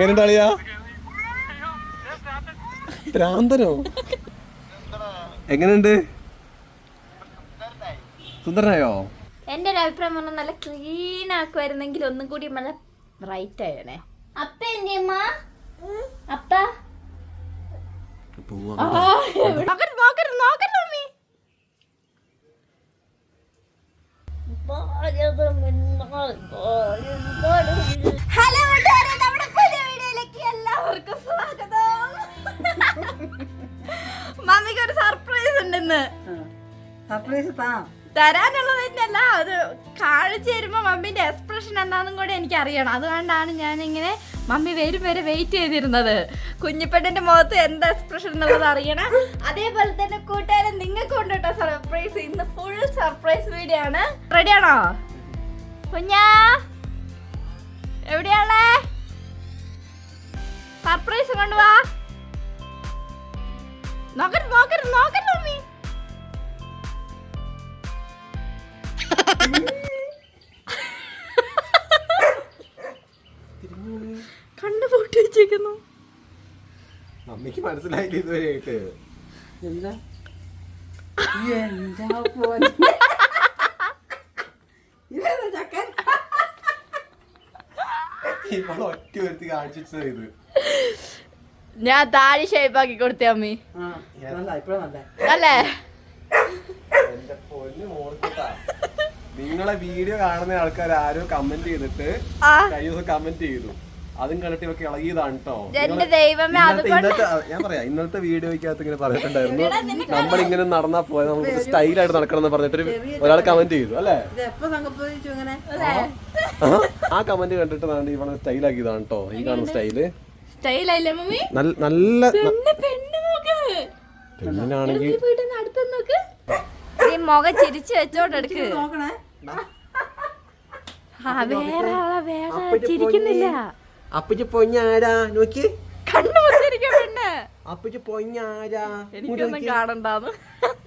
എങ്ങനെയുണ്ട് അളിയാ? ഭ്രാന്തനോ? എങ്ങനെയുണ്ട്? സുന്ദരനായോ? എന്റെ ഒരു അഭിപ്രായം പറഞ്ഞാൽ നല്ല ക്ലീൻ ആക്കുമായിരുന്നെങ്കിൽ ഒന്നും കൂടി നല്ല ബ്രൈറ്റ് ആയനെ. അപ്പ എന്തിയമ്മ? അപ്പ ഹലോ, നമ്മുടെ പുതിയ വീഡിയോയിലേക്ക് എല്ലാവർക്കും സ്വാഗതം. മമ്മിക്ക് ഒരു സർപ്രൈസ് ഉണ്ടെന്ന്. സർപ്രൈസ് തരാനുള്ളത് തന്നെയല്ല, അത് കാണിച്ചു തരുമ്പോ മമ്മിന്റെ എക്സ്പ്രഷൻ എന്താണെന്നും കൂടി എനിക്ക് അറിയണം. അതുകൊണ്ടാണ് ഞാനിങ്ങനെ മമ്മി വരും വരെ വെയിറ്റ് ചെയ്തിരുന്നത്. കുഞ്ഞിപ്പെട്ടിന്റെ മുഖത്ത് എന്താ എക്സ്പ്രഷൻ എന്നുള്ളത് അറിയണം. അതേപോലെ തന്നെ കൂട്ടുകാരൻ നിങ്ങൾക്ക് കൊണ്ട് കേട്ടോ സർപ്രൈസ്. ഇന്ന് ഫുൾ സർപ്രൈസ് വീഡിയോ ആണ്. റെഡിയാണോ കുഞ്ഞാ? എവിടെയാളെ? സർപ്രൈസ് കൊണ്ടുവാ. നോക്കരുത് നോക്കരുത് നോക്കരുത് മമ്മി. കണ്ണു പൂട്ടി വെച്ചേക്കുന്നു. അമ്മയ്ക്ക് മനസ്സിലായില്ല ഇതുവരെയായിട്ട്. എന്താ ചക്കൻ ഇപ്പോൾ ഒറ്റ വരുത്തി കാണിച്ചത് ഇത്. ഞാൻ താഴെ ഷേപ്പാക്കി കൊടുത്തേ അമ്മി. അല്ലേ? എന്റെ പൊന്നു മോർക്കട്ടാ, നിങ്ങളെ വീഡിയോ കാണുന്ന ആൾക്കാർ ആരോ കമന്റ് ചെയ്തിട്ട് കഴിഞ്ഞ ദിവസം കമന്റ് ചെയ്തു. അതും കണ്ടിട്ട് ഇവർക്ക് ഇളകിയതാണ് കേട്ടോ. ഞാൻ പറയാം, ഇന്നലത്തെ വീഡിയോയ്ക്കകത്ത് ഇങ്ങനെ പറഞ്ഞിട്ടുണ്ടായിരുന്നു നമ്മളിങ്ങനെ നടന്നാ പോയത്, നമുക്ക് സ്റ്റൈലായിട്ട് നടക്കണം എന്ന് പറഞ്ഞിട്ട് ഒരാൾ കമന്റ് ചെയ്തു അല്ലേ? ആ കമന്റ് കണ്ടിട്ട് ഇവളെ സ്റ്റൈലാക്കിയതാണ് കേട്ടോ. ഈ കാണുന്ന സ്റ്റൈല് നല്ല പെണ്ണിനാണെങ്കിൽ മുഖം ചിരിച്ചു വെച്ചോണ്ട് എടുക്ക്. ചിരിക്കുന്നില്ല. അപ്പച്ചി പൊഞ്ഞാരാ നോക്കി കണ്ണു പൊത്തിരിക്കാൻ പെണ്ണ്. അപ്പച്ചി പൊഞ്ഞാരാ എനിക്കൊന്നും കാണണ്ടാന്ന്.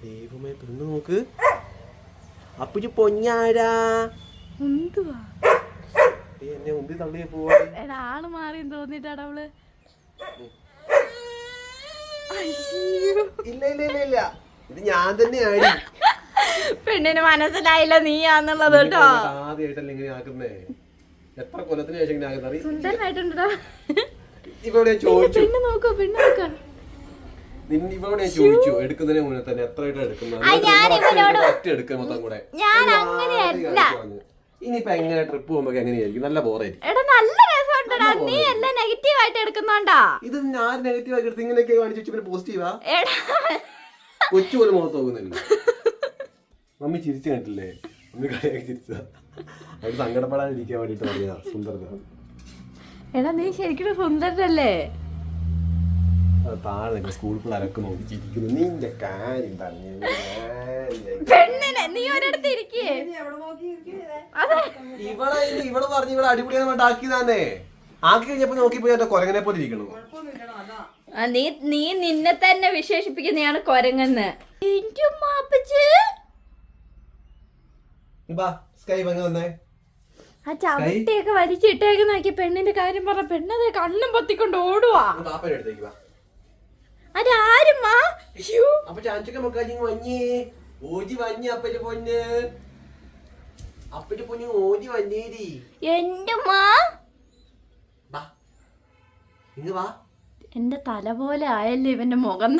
ദൈവമേ, പെണ്ണ് നോക്ക്. അപ്പച്ചി പൊഞ്ഞാരാ എന്തുവാ എന്നെ ഉന്തി തള്ളിയെ പോവാ. ആള് മാറിയെന്ന് തോന്നിട്ടാണ് അവള്. ഇല്ല ഇല്ല ഇല്ല ഇല്ല, ഇത് ഞാൻ തന്നെയാണ്. പെണ്ണിന് മനസ്സിലായില്ല നീയാന്നുള്ളത് കേട്ടോ. ആദ്യമായിട്ടല്ലേ ഇങ്ങനെ ആക്കുന്നേ? എത്ര കൊല്ലത്തിന് ശേഷം ഇങ്ങനെ ആക്കുന്നത്? സുന്ദരനായിട്ടുണ്ടോ? ഇവളോട് ഞാൻ ചോദിച്ചു, പെണ്ണ് നോക്കോ പെണ്ണ് നോക്കാം. ഇവളോട് ഞാൻ ചോദിച്ചു എടുക്കുന്നതിന് മുന്നേ തന്നെ എത്രയായിട്ട് എടുക്കുന്നത്. മൊത്തം കൂടെ ഇനിയിപ്പോ എങ്ങനെ ട്രിപ്പ് പോകുമ്പോ എങ്ങനെയായിരിക്കും? നല്ല ബോറായിരിക്കും. ഇത് ഞാൻ നെഗറ്റീവ് ആയിട്ട് എടുത്ത് ഇങ്ങനെയൊക്കെ കാണിച്ചു പിന്നെ പോസിറ്റീവാ? കൊച്ചു പോലെ മുഖത്ത് നോക്കുന്നില്ല. മമ്മി ചിരിച്ചു കണ്ടില്ലേ? മമ്മി കളിയാക്കി ചിരിച്ചതാ. അത് സങ്കടപ്പെടാതിരിക്കാൻ വേണ്ടിട്ട് പറയാ സുന്ദരത. എടാ നീ ശരിക്കും സുന്ദരല്ലേ? താഴെ സ്കൂൾ പിള്ളേരൊക്കെ നോക്കി ചിരിക്കുന്നു. നിന്റെ കാര്യം ഇവിടെ പറഞ്ഞു ഇവിടെ അടിപൊളിയാന്ന് ആക്കിയതാന്നേ. ആക്കി കഴിഞ്ഞപ്പോ നോക്കിപ്പോ ഞാൻ കൊരങ്ങനെ പോലെ ഇരിക്കണു. നീ നിന്നെ തന്നെ വിശേഷിപ്പിക്കുന്നതാണ് കൊരങ്ങന്ന്. ആ ചവിട്ടിയൊക്കെ വലിച്ചിട്ടേക്ക് നോക്കി പെണ്ണിന്റെ കാര്യം പറ. പെണ്ണത് കണ്ണും പൊത്തിക്കൊണ്ട് ഓടുവാ. അതാരുമാ? എന്റെ തല പോലെ ആയല്ലേ ഇവന്റെ മുഖം.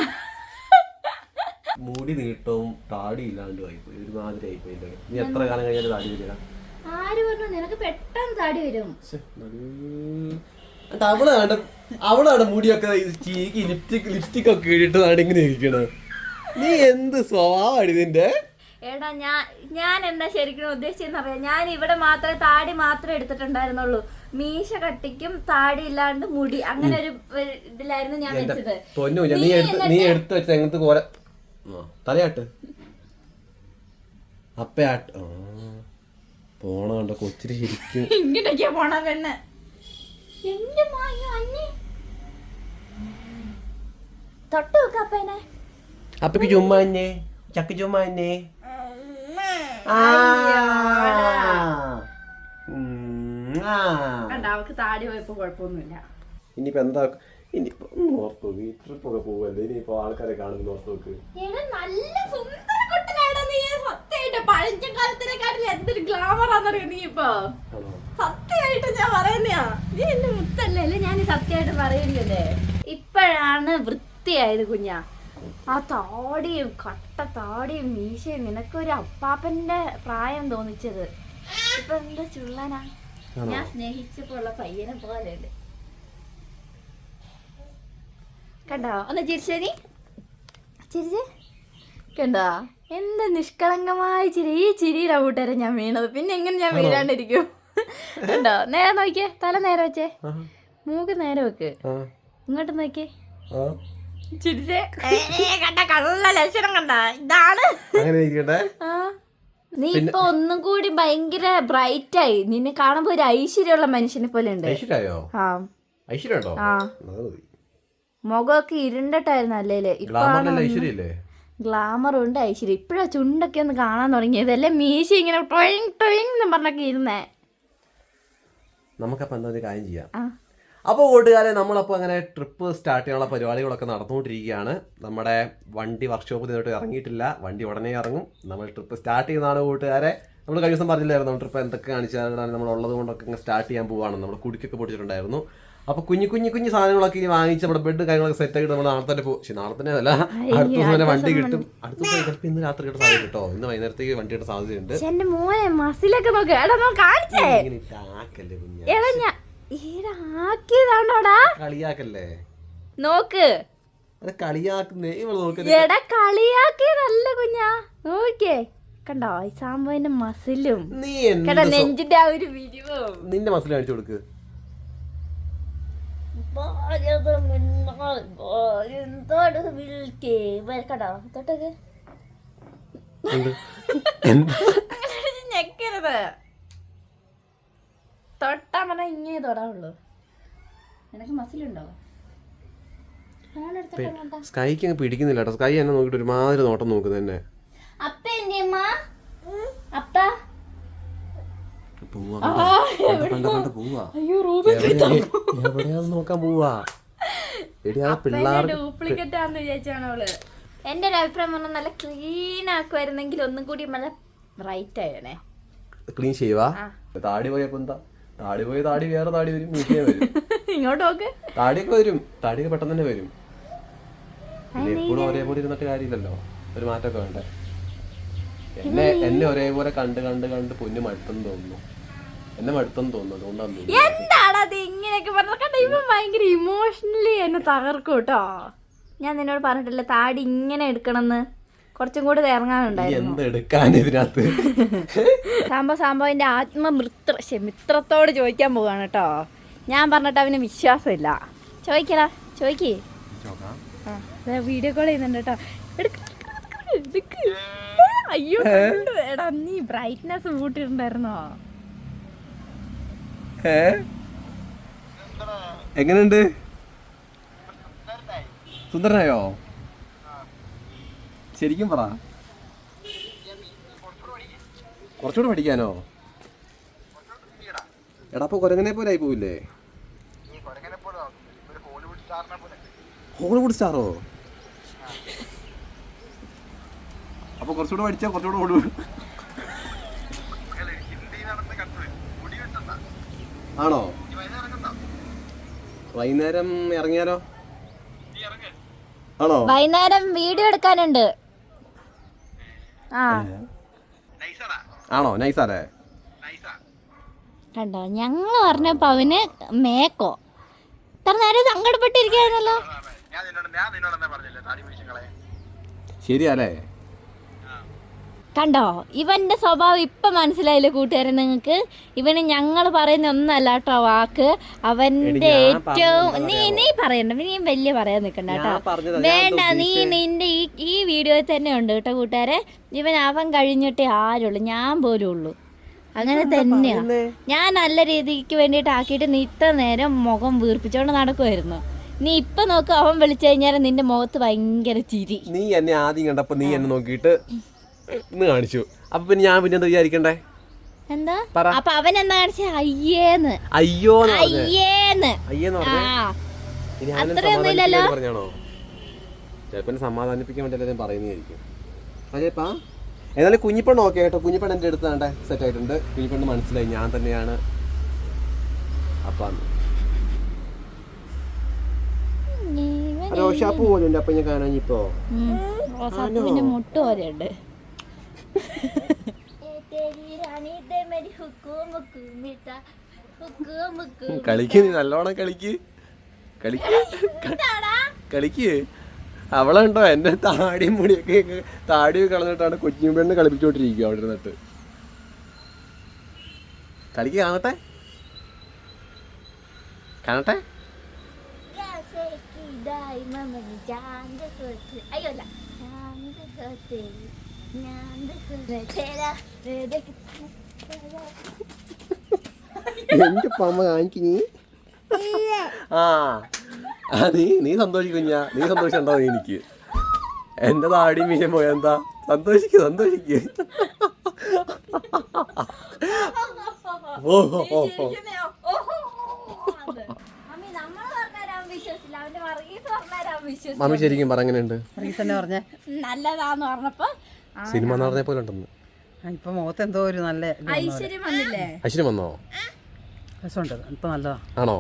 മുടി നീട്ടവും താടി ഇല്ലാണ്ട് ആയിപ്പോയി, ഒരുമാതിരി ആയിപ്പോയി. നീ എത്ര കാലം കഴിഞ്ഞാൽ താടി വരിക? ആര് പറഞ്ഞു നിനക്ക് പെട്ടെന്ന് താടി വരും? അവളാണ് മുടിയൊക്കെ ചീക്കി ലിപ്സ്റ്റിക് ഒക്കെ ഇട്ടിട്ടാണ് ഇങ്ങനെ ഇരിക്കണത്. നീ എന്ത് സ്വഭാവമാണ് ഇതിന്റെ? എടാ ഞാൻ എന്താ ശരിക്കും ഉദ്ദേശിച്ചെന്നറിയാം. ഞാൻ ഇവിടെ മാത്രമേ താടി മാത്രമേ എടുത്തിട്ടുണ്ടായിരുന്നുള്ളൂ. മീശ കട്ടിക്കും താടി ഇല്ലാണ്ട് മുടി അങ്ങനെ ഒരു ഇതിലായിരുന്നു ഞാൻ വെച്ചത്. നീ എടുത്ത് വെച്ച എങ്ങനത്തെ കോല തലയാട്ട് അപ്പയാട്ട് പോണ കണ്ട കൊച്ചിരി ശരിക്കും ഇങ്ങനെയൊക്കെയാ പോണ പെണ്ണ്. തൊട്ട് നോക്ക അപ്പനെ. അപ്പക്ക് ചുമ്മാ തന്നെ ചക്ക ചുമ്മാ തന്നെ. അവക്ക് താടി പോയപ്പോ കുഴപ്പമൊന്നുമില്ല. ഇനിയിപ്പോ എന്താ ഇനിയിപ്പോ ഓർത്തു ഈ ട്രിപ്പൊക്കെ പോവല്ലേ ഇനിയിപ്പോ ആൾക്കാരെ കാണുന്നു ഓർത്തു നോക്ക്. നല്ല സുന്ദര കുട്ടനാടാ നീ. സത്യമായിട്ട് പഴഞ്ച കാലത്തിനെക്കാട്ടിൽ എന്തൊരു ഗ്ലാമറാന്നറിയോ നീ ഇപ്പൊ. സത്യമായിട്ട് ഞാൻ പറയുന്നയാ. നീ എന്റെ മുത്തല്ലേ അല്ലേ? ഞാൻ സത്യമായിട്ട് പറയുന്നല്ലേ. ഇപ്പോഴാണ് വൃത്തിയായത് കുഞ്ഞാ. ആ താടിയും കട്ട താടിയും മീശയും നിനക്കൊരു അപ്പാപ്പന്റെ പ്രായം തോന്നിച്ചത്. ഇപ്പൊ എന്താ ചുള്ളനാ. ഞാൻ സ്നേഹിച്ചപ്പോഴുള്ള പയ്യനെ പോലെയുണ്ട്. കണ്ടോ? ഒന്ന് ചിരിച്ചേരി ചിരിച്ചേ. കണ്ടോ എന്താ നിഷ്കളങ്കമായ ചിരി. ഈ ചിരിയുടെ കൂട്ടുകാരെ ഞാൻ വീണത്. പിന്നെ എങ്ങനെ ഞാൻ വീഴാണ്ടിരിക്കും? കണ്ടോ? നേരെ നോക്കിയേ. തല നേരെ വെച്ചേ. മൂക്ക് നേരെ വെക്ക്. ഇങ്ങോട്ട് നോക്കിയേ. ചിരിച്ചേ. കണ്ട കള്ള ലക്ഷണം കണ്ട. ഇതാണ്. നീ ഇപ്പൊ ഒന്നും കൂടി ഭയങ്കര ബ്രൈറ്റ് ആയി. നിന്നെ കാണുമ്പോ ഒരു ഐശ്വര്യമുള്ള മനുഷ്യനെ പോലെ ഉണ്ട്. മുഖമൊക്കെ ഇരുണ്ടിട്ടായിരുന്നു അല്ലേലേ. ഇപ്പൊ ഗ്ലാമറും ഉണ്ട് ഐശ്വര്യം. ഇപ്പഴാ ചുണ്ടൊക്കെ ഒന്ന് കാണാൻ തുടങ്ങിയത്. അല്ലേ മീശ ഇങ്ങനെ ടൊയിങ് ടൊയിങ് എന്ന് പറഞ്ഞൊക്കെ ഇരുന്നേ. നമുക്കപ്പോ എന്താ ഒരു കാര്യം ചെയ്യാം. അപ്പോൾ കൂട്ടുകാരെ നമ്മളപ്പോൾ അങ്ങനെ ട്രിപ്പ് സ്റ്റാർട്ട് ചെയ്യാനുള്ള പരിപാടികളൊക്കെ നടന്നുകൊണ്ടിരിക്കുകയാണ്. നമ്മുടെ വണ്ടി വർക്ക്ഷോപ്പിൽ നിന്നിട്ട് ഇറങ്ങിയിട്ടില്ല. വണ്ടി ഉടനെ ഇറങ്ങും. നമ്മൾ ട്രിപ്പ് സ്റ്റാർട്ട് ചെയ്യുന്നതാണ് കൂട്ടുകാരെ. നമ്മൾ കഴിഞ്ഞ ദിവസം പറഞ്ഞില്ലായിരുന്നു നമ്മൾ ട്രിപ്പ് എന്തൊക്കെ കാണിച്ചാൽ നമ്മളുള്ളത് കൊണ്ടൊക്കെ സ്റ്റാർട്ട് ചെയ്യാൻ പോവുകയാണ്. നമ്മൾ കുടിക്കൊക്കെ പൊടിച്ചിട്ടുണ്ടായിരുന്നു. അപ്പോൾ കുഞ്ഞു സാധനങ്ങളൊക്കെ ഇനി വാങ്ങിച്ച് നമ്മുടെ ബെഡ് കാര്യങ്ങളൊക്കെ സെറ്റ് ആക്കിയിട്ട് നമ്മൾ നാളെ തന്നെ പോകും. പക്ഷേ നാളെ തന്നെ അല്ല, അടുത്ത ദിവസം തന്നെ വണ്ടി കിട്ടും. അടുത്ത ദിവസം ചിലപ്പോൾ ഇന്ന് രാത്രി കിട്ടാൻ സാധ്യത കേട്ടോ. ഇന്ന് വൈകുന്നേരത്തേക്ക് വണ്ടി കിട്ടാൻ സാധ്യതയുണ്ട്. കളിയാക്കല്ലേ നോക്ക്. കളിയാക്കുന്നേ കളിയാക്കിയതല്ല കുഞ്ഞാ. നോക്കിയേ കണ്ടോ ഈ സാമ്പുവിന്റെ മസിലും നെഞ്ചിന്റെ ആ ഒരു വിരിവും. നിന്റെ മസിൽ കാണിച്ചു കൊടുക്ക്. ഞെക്കരുത്. തൊട്ടാ പറഞ്ഞ ഇങ്ങനെ തൊടാവുള്ളൂ. നിനക്ക് മസിലുണ്ടോ? സ്കൈക്ക് അങ്ങ് പിടിക്കുന്നില്ല കേട്ടോ. സ്കൈ എന്നെ നോക്കിട്ട് ഒരുമാതിരി നോട്ടം നോക്കുന്നത് തന്നെ. നോക്കാൻ പോവാ. ഡ്യൂപ്ലിക്കേറ്റ് ആണെന്ന് വിചാരിച്ചാണ് അവള്. എന്റെ ഒരു അഭിപ്രായം പറഞ്ഞാൽ നല്ല ക്ലീൻ ആക്കുമായിരുന്നെങ്കിൽ ഒന്നും കൂടി നല്ല ബ്രൈറ്റ് ആയണേ. ക്ലീൻ ചെയ്യുവാ. താടി പോയപ്പോ എന്താ താടി പോയി താടി വേറെ താടി വരും. ഇങ്ങോട്ട് നോക്ക്. താടിയൊക്കെ വരും. താടിയൊക്കെ പെട്ടെന്ന് തന്നെ വരും. എപ്പോഴും ഒരേപോലെ ഇരുന്നിട്ട് കാര്യമില്ലല്ലോ. ഒരു മാറ്റമൊക്കെ വേണ്ടേ. എന്നെ ഒരേപോലെ കണ്ട് കണ്ട് കണ്ട് പൊന്നു മടുത്തെന്ന് തോന്നുന്നു. എന്നെ മടുത്തെന്ന് തോന്നുന്നു. അതുകൊണ്ടാണ് എന്താണത് ഇങ്ങനെയൊക്കെ പറഞ്ഞത്. ഇവൻ ഭയങ്കര ഇമോഷണലി എന്നെ തകർക്കും കേട്ടോ. ഞാൻ നിന്നോട് പറഞ്ഞിട്ടില്ല താടി ഇങ്ങനെ എടുക്കണമെന്ന്. കുറച്ചും കൂടി ഇറങ്ങാനുണ്ടായിരുന്നു. സാംബോവിന്റെ മിത്രത്തോട് ചോദിക്കാൻ പോവാണ് കേട്ടോ. ഞാൻ പറഞ്ഞിട്ട് അവന് വിശ്വാസമില്ല. ചോദിക്കടാ ചോദിക്കേ. വീഡിയോ കോൾ ചെയ്യുന്നുണ്ട് കേട്ടോ. അയ്യോ എടാ നീ ബ്രൈറ്റ്നെസ് കൂട്ടിയിട്ടുണ്ടായിരുന്നോ? എങ്ങനെയുണ്ട്? സുന്ദരനായോ? ശരിക്കും പറ. കുറച്ചുകൂടെ പഠിക്കാനോ? എടാ അപ്പൊ കൊരങ്ങനെ പോലെ ആയി പോവില്ലേ? ഹോളിവുഡ് സ്റ്റാറോ? അപ്പൊ കുറച്ചുകൂടെ പഠിച്ചാ കുറച്ചുകൂടെ ഹോളിവുഡ് ആണോ? വൈകുന്നേരം ഇറങ്ങിയാലോ? ആണോ? വൈകുന്നേരം വീഡിയോ എടുക്കാനുണ്ട്. ആണോ? നൈസാലേ? കണ്ടോ ഞങ്ങള് പറഞ്ഞപ്പോ അവന് മേക്കോ. ഇത്ര നേരം സങ്കടപ്പെട്ടിരിക്കായിരുന്നല്ലോ. ശരിയല്ലേ? കണ്ടോ ഇവന്റെ സ്വഭാവം ഇപ്പൊ മനസ്സിലായില്ലേ കൂട്ടുകാരെ നിങ്ങൾക്ക്? ഇവന് ഞങ്ങൾ പറയുന്ന ഒന്നല്ല കേട്ടോ വാക്ക്. അവന്റെ ഏറ്റവും നീ പറയണ്ട. നീ വലിയ പറയാൻ നിക്കണ്ട കേട്ടോ. വേണ്ട നീ നിന്റെ ഈ വീഡിയോയിൽ തന്നെ ഉണ്ട് കേട്ടോ കൂട്ടുകാരെ. അവൻ കഴിഞ്ഞിട്ടേ ആരുള്ളൂ. ഞാൻ പോലും ഉള്ളൂ. അങ്ങനെ തന്നെയാ. ഞാൻ നല്ല രീതിക്ക് വേണ്ടിയിട്ട് ആക്കിയിട്ട് നീ ഇത്ര നേരം മുഖം വീർപ്പിച്ചോണ്ട് നടക്കുമായിരുന്നു. നീ ഇപ്പൊ നോക്ക്. അവൻ വിളിച്ചു കഴിഞ്ഞാൽ നിന്റെ മുഖത്ത് ഭയങ്കര ചിരി. നീ എന്നെ ആദ്യം കണ്ടപ്പോ നീ എന്നെ നോക്കിയിട്ട് കാണിച്ചു. അപ്പൊ പിന്നെ ഞാൻ പിന്നെ എന്താ വിചാരിക്കണ്ടേ? എന്താ പറ. അപ്പൊ അവൻ എന്താ കാണിച്ച അയ്യേന്ന് അയ്യോന്ന് അയ്യേന്ന് അയ്യെന്ന് ആ പറഞ്ഞേ അത്രയൊന്നും ഇല്ലല്ലോ. പറഞ്ഞാണോ? ചിലപ്പോൾ സമാധാനിപ്പിക്കാൻ വേണ്ടി എല്ലാവരും പറയുന്നതായിരിക്കും. അതേപ്പാ എന്നാലും കുഞ്ഞിപ്പെണ്ണ് ഓക്കെ കേട്ടോ. കുഞ്ഞിപ്പെണ്ണ് എൻ്റെ അടുത്ത് വേണ്ട സെറ്റ് ആയിട്ടുണ്ട്. കുഞ്ഞിപ്പെണ്ണ് മനസ്സിലായി ഞാൻ തന്നെയാണ് അപ്പാന്ന്. റോഷാപ്പ് പോലും ഉണ്ട്. അപ്പൊ ഞാൻ കാണാൻ ഇപ്പോ റോസാപ്പൂവിന്റെ മുട്ട പോലെയുണ്ട്. കളിക്ക്, നീ നല്ലോണം കളിക്ക് കളിക്ക്. അവളുണ്ടോ എന്റെ താടിയും മുടിയൊക്കെ താടിയൊക്കെ കളഞ്ഞിട്ടാണ് കൊച്ചിൻ പെണ്ണ് കളിപ്പിച്ചോണ്ടിരിക്കുക അവിടെ ഇരുന്നിട്ട്. കളിക്ക്, കാണട്ടെ കാണട്ടെ. എന്റെ പമ്മ കാണിക്ക് നീ സന്തോഷിക്കുഞ്ഞ. നീ സന്തോഷിക്കണ്ടോ എനിക്ക്? എന്റെ താടി മീശം പോയ എന്താ? സന്തോഷിക്ക്. മമ്മി ശരിക്കും പറഞ്ഞെങ്ങനെയുണ്ട്? നല്ലതാന്ന് പറഞ്ഞപ്പോ സിനിമ നടന്നെ പോലെ ഉണ്ടെന്ന്. ഇപ്പൊ മുഖത്ത് എന്തോ ഒരു നല്ല ഐശ്വര്യം വന്നില്ലേ? ഐശ്വര്യം വന്നോ? രസമുണ്ട്. ഇപ്പൊ നല്ലതാ. ആണോ?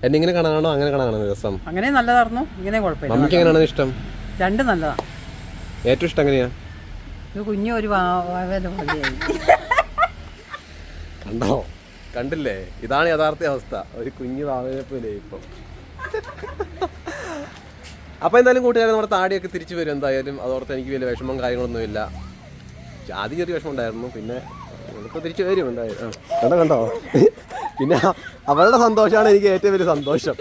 എന്നെ ഇങ്ങനെ കാണാനാണോ അങ്ങനെ കാണാനാണോ രസം? അങ്ങനെ നല്ലതായിരുന്നു, ഇങ്ങനെ കുഴപ്പമില്ല. മമ്മിക്ക് എങ്ങനെയാണ് ഇഷ്ടം? രണ്ടും നല്ലതാ. ഏറ്റവും ഇഷ്ടം എങ്ങനെയാ? ഒരു കുഞ്ഞു ഒരു വാവലായി. കണ്ടോ? കണ്ടില്ലേ? ഇതാണ് യഥാർത്ഥ അവസ്ഥ. ഒരു കുഞ്ഞു വാവനെ പോലെ ഇപ്പം. അപ്പൊ എന്തായാലും കൂട്ടുകാരെ നമ്മുടെ താടിയൊക്കെ തിരിച്ചു വരും എന്തായാലും. അതോർത്ത് എനിക്ക് വലിയ വിഷമം കാര്യങ്ങളൊന്നുമില്ല. ആദ്യം ചെറിയ വിഷമം ഉണ്ടായിരുന്നു, പിന്നെ ഇപ്പൊ തിരിച്ചു വരും എന്തായാലും. കണ്ടോ? പിന്നെ അവളുടെ സന്തോഷമാണ് എനിക്ക് ഏറ്റവും വലിയ സന്തോഷം.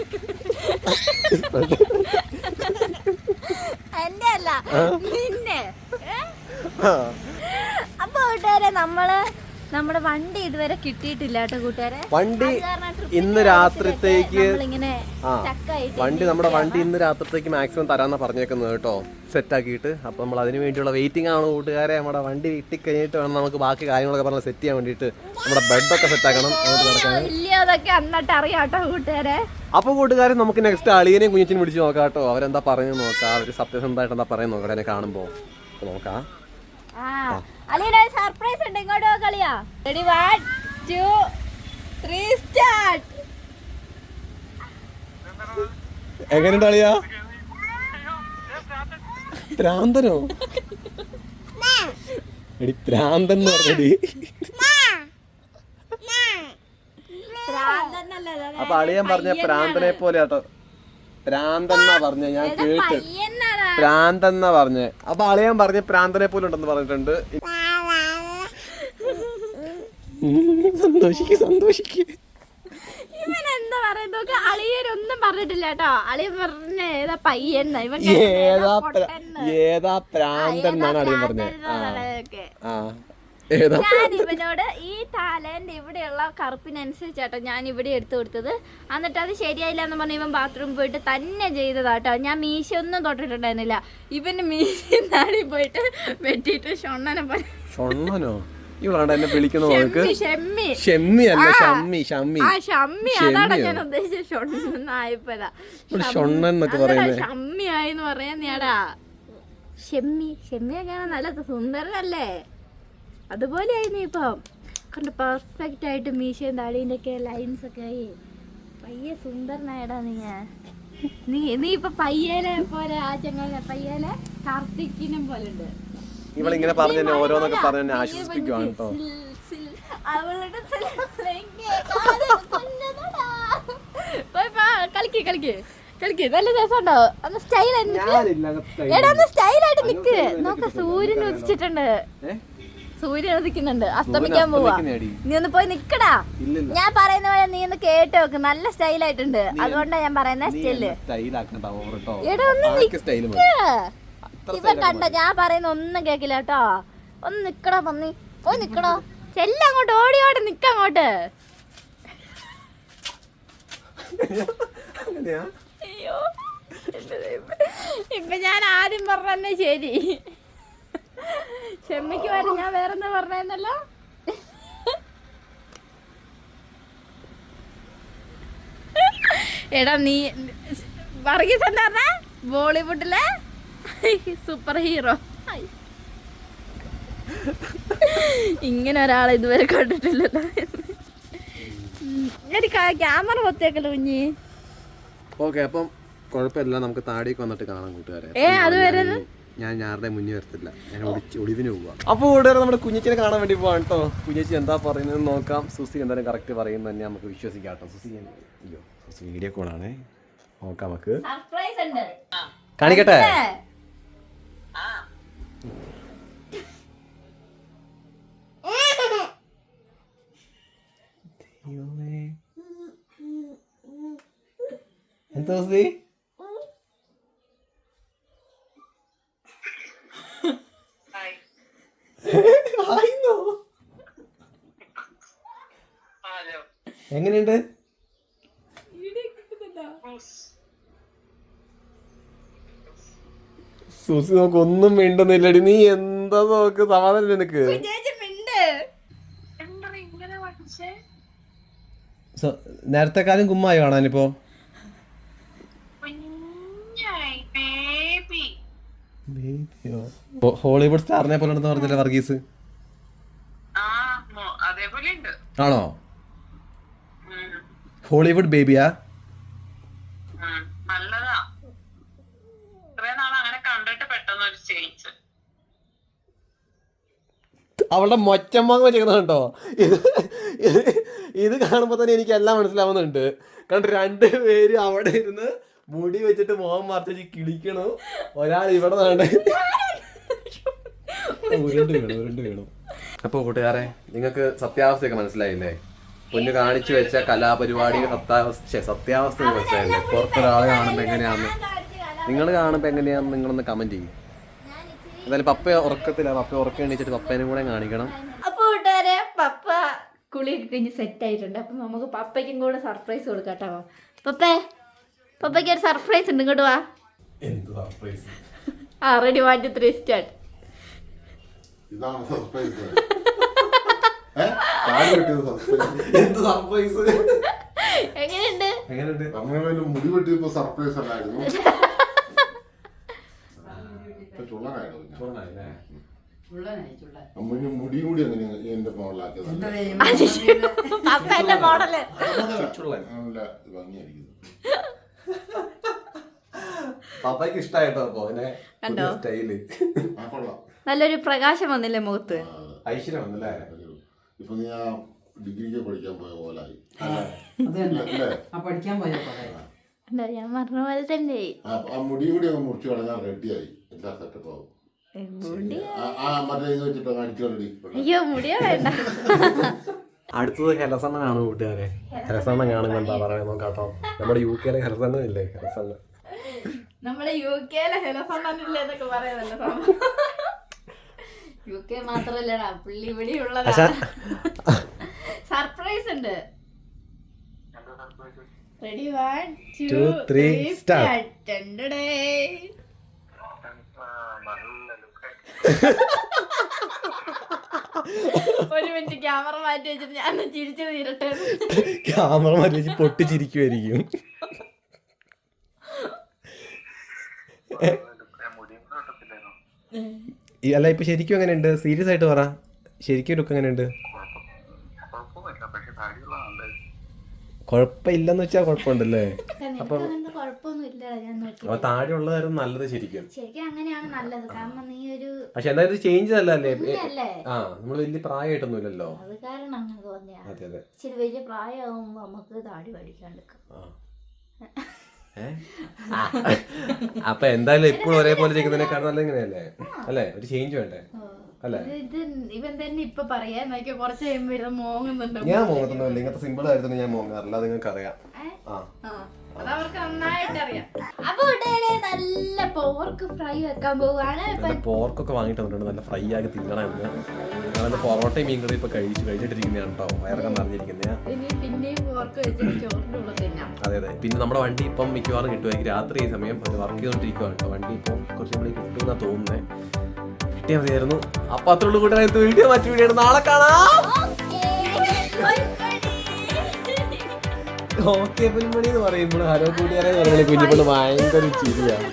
എന്റെ അല്ല നിന്നെ. അപ്പൊ കൂട്ടുകാരെ നമ്മുടെ വണ്ടി ഇതുവരെ കിട്ടിയിട്ടില്ല കേട്ടോ കൂട്ടുകാരെ. വണ്ടി ഇന്ന് രാത്രിത്തേക്ക് നമ്മുടെ വണ്ടി വണ്ടി ഇന്ന് രാത്രിത്തേക്ക് മാക്സിമം തരാന്നാ പറഞ്ഞേക്കുന്നത് കേട്ടോ, സെറ്റ് ആക്കിയിട്ട്. അപ്പൊ നമ്മൾ അതിന് വേണ്ടിയുള്ള വെയിറ്റിംഗ് ആണ് കൂട്ടുകാരെ. നമ്മുടെ വണ്ടി കിട്ടിക്കഴിഞ്ഞിട്ട് വേണം നമുക്ക് ബാക്കി കാര്യങ്ങളൊക്കെ പറഞ്ഞ് സെറ്റ് ചെയ്യാൻ വേണ്ടിയിട്ട്. നമ്മുടെ ബെഡൊക്കെ സെറ്റ് ആക്കണം. അപ്പൊ കൂട്ടുകാരെ നമുക്ക് നെക്സ്റ്റ് അളിയനെയും കുഞ്ഞിച്ചിനും പിടിച്ച് നോക്കാം കേട്ടോ. അവരെന്താ പറയുന്നത് നോക്കാം. അവര് സത്യസന്ധമായിട്ട് എന്താ പറയുന്നത് നോക്കാം എന്നെ കാണുമ്പോ. നോക്കാം. സർപ്രൈസ് ഉണ്ട്. ഇങ്ങോട്ടോ കളിയാ. Ready 1 2 3 start. എങ്ങനെയുണ്ട് അളിയാ? പ്രാന്തനോ? എടി പ്രാന്തൻ എന്ന് പറഞ്ഞടി. അപ്പൊ അളിയൻ പറഞ്ഞ പ്രാന്തനെ പോലെ കേട്ടോ. പ്രാന്തെന്നാ പറഞ്ഞ, ഞാൻ കേട്ട്. പ്രാന്തെന്നാ പറഞ്ഞേ. അപ്പൊ അളിയൻ പറഞ്ഞ പ്രാന്തനെ പോലെ ഉണ്ടെന്ന് പറഞ്ഞിട്ടുണ്ട്. സന്തോഷിക്ക്. ഇവൻ എന്താ പറയുന്നത്? അളിയനൊന്നും പറഞ്ഞിട്ടില്ല കേട്ടോ. അളിയൻ പറഞ്ഞ ഏതാ പയ്യൻ, ഏതാ പ്രാന്തൻ എന്നാണ് അളിയൻ പറഞ്ഞത്. ഞാൻ ഇവനോട് ഈ താലേന്റെ ഇവിടെയുള്ള കറുപ്പിനനുസരിച്ചാട്ടോ ഞാൻ ഇവിടെ എടുത്തു കൊടുത്തത്. എന്നിട്ട് അത് ശരിയായില്ല എന്ന് പറഞ്ഞ ഇവൻ ബാത്റൂമിൽ പോയിട്ട് തന്നെ ചെയ്തതാട്ടോ. ഞാൻ മീശ ഒന്നും തൊട്ടിട്ടുണ്ടായിരുന്നില്ല. ഇവന് മീശ നാടി പോയിട്ട് വെട്ടിയിട്ട് ഷൊണ്ണനെ പോലെ. ഷൊണ്ണനോ? ഇവളാണ്ട് എന്നെ വിളിക്കുന്നത് ഷമ്മി അതാണ് ഞാൻ ഉദ്ദേശിച്ചത്. ഷൊണ്ണായപ്പോഴാ ഷമ്മി ആയിന്ന് പറയാ. ഷമ്മിയൊക്കെയാണ് നല്ല സുന്ദരനല്ലേ? അതുപോലെ ആയി നീ ഇപ്പം. കണ്ട് പെർഫെക്റ്റ് ആയിട്ട് മീശയും താടീൻ്റെ ഒക്കെ ലൈൻസ് ഒക്കെ ആയി പയ്യെ സുന്ദരനായടാ നീ ഇപ്പൊ പയ്യനെ പോലെ ആ ചങ്ങായി പയ്യനെ കാർത്തിക്കിനും പോലെ ഉണ്ട്. ഇവളിങ്ങനെ പറഞ്ഞ ഓരോന്നൊക്കെ പറഞ്ഞ് ആശ്വസിപ്പിക്കുവാണ് കേട്ടോ. അവളുടെ കളിക്ക് നല്ല രസമുണ്ടോ? ഒന്ന് സ്റ്റൈലായിട്ട് നിക്ക്. നോക്ക സൂര്യൻ ഉദിച്ചിട്ടുണ്ട്. സൂര്യൻ ഉദിക്കുന്നുണ്ട്. അസ്തമിക്കാൻ പോവാ. നീ ഒന്ന് പോയി നിക്കടാ. ഞാൻ പറയുന്ന പോലെ നീ ഒന്ന് കേട്ട് നോക്ക്. നല്ല സ്റ്റൈലായിട്ടുണ്ട്. അതുകൊണ്ടാ ഞാൻ പറയുന്ന സ്റ്റൈല്. എടാ ഒന്ന് നിക്ക്. ഇവൻ കണ്ട ഞാൻ പറയുന്ന ഒന്നും കേക്കില്ല കേട്ടോ. ഒന്ന് നിക്കടാ പന്നി. പോയി നിക്കടോ. ചെല്ലങ്ങോട്ട് ഓടി നിക്കങ്ങോട്ട്. അയ്യോ ഇപ്പൊ ഞാൻ ആദ്യം പറഞ്ഞ ശരി. ക്ഷമിക്ക് വരും. ഞാൻ വേറെന്താ പറഞ്ഞല്ലോ? എടാ നീ വർഗീസ് എന്താ പറഞ്ഞ ബോളിവുഡിലെ സൂപ്പർ ഹീറോ. ഇങ്ങനെ ഒരാളെ ഇതുവരെ കണ്ടിട്ടില്ലല്ലോ. ക്യാമറ പൊത്തേക്കല്ലോ കുഞ്ഞി. ഓക്കെ, അപ്പം കുഴപ്പമില്ല, നമുക്ക് താടിയൊക്കെ വന്നിട്ട് കാണാം കൂട്ടുകാരെ. അത് വരുന്നത് ഞാൻ ഞാറുടെ മുന്നിൽ വരത്തില്ല, ഞാൻ ഒളിവിന് പോവാം. അപ്പോൾ കൂട്ടുകാരെ നമ്മുടെ കുഞ്ഞിച്ചിനെ കാണാൻ വേണ്ടി പോവാം കേട്ടോ. കുഞ്ഞിച്ചി എന്താ പറയുന്നത് നോക്കാം. സുസി എന്തായാലും കറക്റ്റ് പറയുന്നത് തന്നെ നമുക്ക് വിശ്വസിക്കാം കേട്ടോ. സുസി അയ്യോ സുസി വീഡിയോ കോളാണേ, നോക്കാം നമുക്ക്. കാണിക്കട്ടെ. എന്താ സുസി? എങ്ങനെയുണ്ട്? സൂസി നോക്ക്, ഒന്നും മിണ്ടുന്നില്ലടി. നീ എന്താ നോക്ക്, സമാധാനം നിനക്ക്. നേരത്തെ കാലം കുമ്മായി കാണാനിപ്പോ. ഹോളിവുഡ് സ്റ്റാറിനെ പോലെ ഉണ്ടെന്ന് പറഞ്ഞില്ല വർഗീസ്? ആണോ? ഹോളിവുഡ് ബേബിയാ? അവളുടെ മൊച്ചമ്മാങ്ങ ചെയ്യുന്നുണ്ടോ? ഇത് കാണുമ്പോൾ തന്നെ എനിക്ക് എല്ലാം മനസ്സിലാവുന്നുണ്ട്. കണ്ട് രണ്ടുപേര് അവിടെ ഇരുന്ന് മുടി വെച്ചിട്ട് മുഖം മറച്ചു കിളിക്കണു. ഒരാൾ ഇവിടെ ഉരുണ്ട് വീണു. അപ്പൊ കൂട്ടുകാരെ, നിങ്ങൾക്ക് സത്യാവസ്ഥയൊക്കെ മനസ്സിലായില്ലേ? പൊന്നു കാണിച്ചു വെച്ച കലാപരിപാടിയുടെ സത്യാവസ്ഥ മനസ്സിലായില്ലേ? പുറത്തൊരാളെ കാണുമ്പോ എങ്ങനെയാന്ന്, നിങ്ങൾ കാണുമ്പോ എങ്ങനെയാന്ന് നിങ്ങളൊന്ന് കമന്റ് ചെയ്യും. എന്തായാലും പപ്പ ഉറക്കത്തില്ല, പപ്പ ഉറക്കം എണീച്ചിട്ട് പപ്പേനും കൂടെ കാണിക്കണം. അപ്പൊ കൂട്ടുകാരെ, പപ്പ കുളിയൊക്കെ കഴിഞ്ഞ് സെറ്റ് ആയിട്ടുണ്ട്. അപ്പൊ നമുക്ക് പപ്പയ്ക്കും കൂടെ സർപ്രൈസ് കൊടുക്കാട്ടോ. പപ്പയ്ക്ക് ഒരു സർപ്രൈസ് ഉണ്ട്, ഇങ്ങോട്ട് വാ. Ready, 1 2 3 start. എങ്ങനെയുണ്ട്? മുടി വെട്ടിയപ്പോ സർപ്രൈസ് അല്ലായിരുന്നു. അമ്മ മുടി കൂടി അങ്ങനെ എന്റെ മോഡലാക്കിയത് ഭംഗിയായിരിക്കുന്നു. പപ്പയ്ക്ക് ഇഷ്ടായിട്ടോ സ്റ്റൈല്. നല്ലൊരു പ്രകാശം വന്നില്ലേ മുഖത്ത്? ഐശ്വര്യം വന്നല്ലേ? ഇപ്പൊ നീ ആ ഡിഗ്രിക്ക് പഠിക്കാൻ പോയ പോലായി. പഠിക്കാൻ പോയ ഞാൻ പറഞ്ഞ പോലെ തന്നെ ആ മുടി കൂടി അങ്ങ് മുറിച്ചു കളഞ്ഞാൽ റെഡിയായി, എല്ലാ സെറ്റപ്പ് ആവും. മറ്റേ ഇത് വെച്ചിട്ട് അടിച്ചോളി. അയ്യോ മുടിയോ വേണ്ട. അടുത്തത് ഹെലസണ്ണനാണ് കൂട്ടുകാരെ. ഹെലസണ്ണൻ കാണുമ്പോൾ എന്താ പറയാ നോക്കാട്ടോ. നമ്മുടെ UK ഹെലസണ്ണൻ ഇല്ലേ? ഹെലസണ്ണൻ നമ്മുടെ UK ഹെലസണ്ണനില്ലേ എന്നൊക്കെ പറയുന്നല്ലോ. UK മാത്രല്ലടാ, പുള്ളി ഇവിടെ ഉള്ളതാ. സർപ്രൈസ് ഉണ്ട്. Ready, 1 2 3 start. ഒരു മിനിറ്റ് ക്യാമറ മാറ്റി വെച്ചിട്ട് ഞാൻ ചിരിച്ചു തീരട്ടെ. ക്യാമറ മാറ്റി വെച്ച് പൊട്ടിച്ചിരിക്കുമായിരിക്കും. അല്ല ഇപ്പൊ ശരിക്കും എങ്ങനെയുണ്ട്? സീരിയസ് ആയിട്ട് പറ, ശരിക്കും ലുക്ക് എങ്ങനെയുണ്ട്? കുഴപ്പമില്ലെന്ന് വെച്ചാ കുഴപ്പമുണ്ടല്ലേ? അപ്പൊ താഴെ ഉള്ളതായിരുന്നു നല്ലത് ശരിക്കും. അങ്ങനെയാണ് നല്ലത്, കാരണം നീ ഒരു പക്ഷെ എന്തായാലും ചേഞ്ച് അല്ലേ? ആ നമ്മള് വലിയ പ്രായമായിട്ടൊന്നും ഇല്ലല്ലോ, അത് കാരണം അങ്ങനെ തോന്നിയാ. അതെ അതെ, ഇച്ചിരി വലിയ പ്രായമാകുമ്പോ നമുക്ക് താടി പഠിക്കാണ്ടിരിക്കും. അപ്പൊ എന്തായാലും എപ്പോഴും ഒരേപോലെ ചെയ്യുന്നതിനേക്കാൾ നല്ല ഇങ്ങനെയല്ലേ അല്ലേ? ഒരു ചേഞ്ച് വേണ്ടേ അല്ലേ? ഇവൻ തന്നെ ഇപ്പൊ പറയാ നോക്കിയ കുറച്ച് കഴിയുമ്പോ മോങ്ങുന്നുണ്ട്. ഞാൻ മോങ്ങത്തൊന്നുമില്ല, ഇങ്ങനത്തെ സിമ്പിൾ ആയിരുന്നു ഞാൻ മോങ്ങാറില്ല, അത് നിങ്ങൾക്ക് അറിയാം. അതവർക്ക് നന്നായിട്ട് അറിയാം. അപ്പൊ നല്ല പോർക്ക് ഫ്രൈ വെക്കാൻ പോവാണ്. പോർക്കൊക്കെ വാങ്ങിട്ട് വന്നിട്ടുണ്ട്, നല്ല ഫ്രൈ ആക്കി തിന്നണം എന്ന്. ഞങ്ങളത് പൊറോട്ടയും മീൻ കറി ഇപ്പൊ കഴിച്ചിട്ടിരിക്കുന്നതാണ് കേട്ടോ, വയറൊക്കെ നിറഞ്ഞിരിക്കുന്നതാ. പിന്നെയും പോർക്ക് വെച്ചിട്ട് ചോറിന്റെ ഉള്ളിൽ തിന്നാം. അതെ അതെ. പിന്നെ നമ്മുടെ വണ്ടി ഇപ്പം മിക്കവാറും കിട്ടുമായിരിക്കും രാത്രി ഈ സമയം വർക്ക് ചെയ്തോണ്ടിരിക്കുവാണ് കേട്ടോ. വണ്ടി ഇപ്പം കുറച്ച് നമ്മൾ കിട്ടുമെന്നാ തോന്നുന്നേ. കിട്ടിയാൽ മതിയായിരുന്നു. അപ്പൊ അത്രയുള്ളൂ കൂട്ടാൻ വീഡിയോ, മറ്റു വീഡിയോ നാളെ കാണാം. ഓക്കെ പുൽമണി എന്ന് പറയുമ്പോൾ ഹലോ കൂട്ടുകാരെ എന്ന് പറയുമ്പോൾ കുഞ്ഞിപ്പെണ്ണ് ഭയങ്കര ചിരിയാണ്.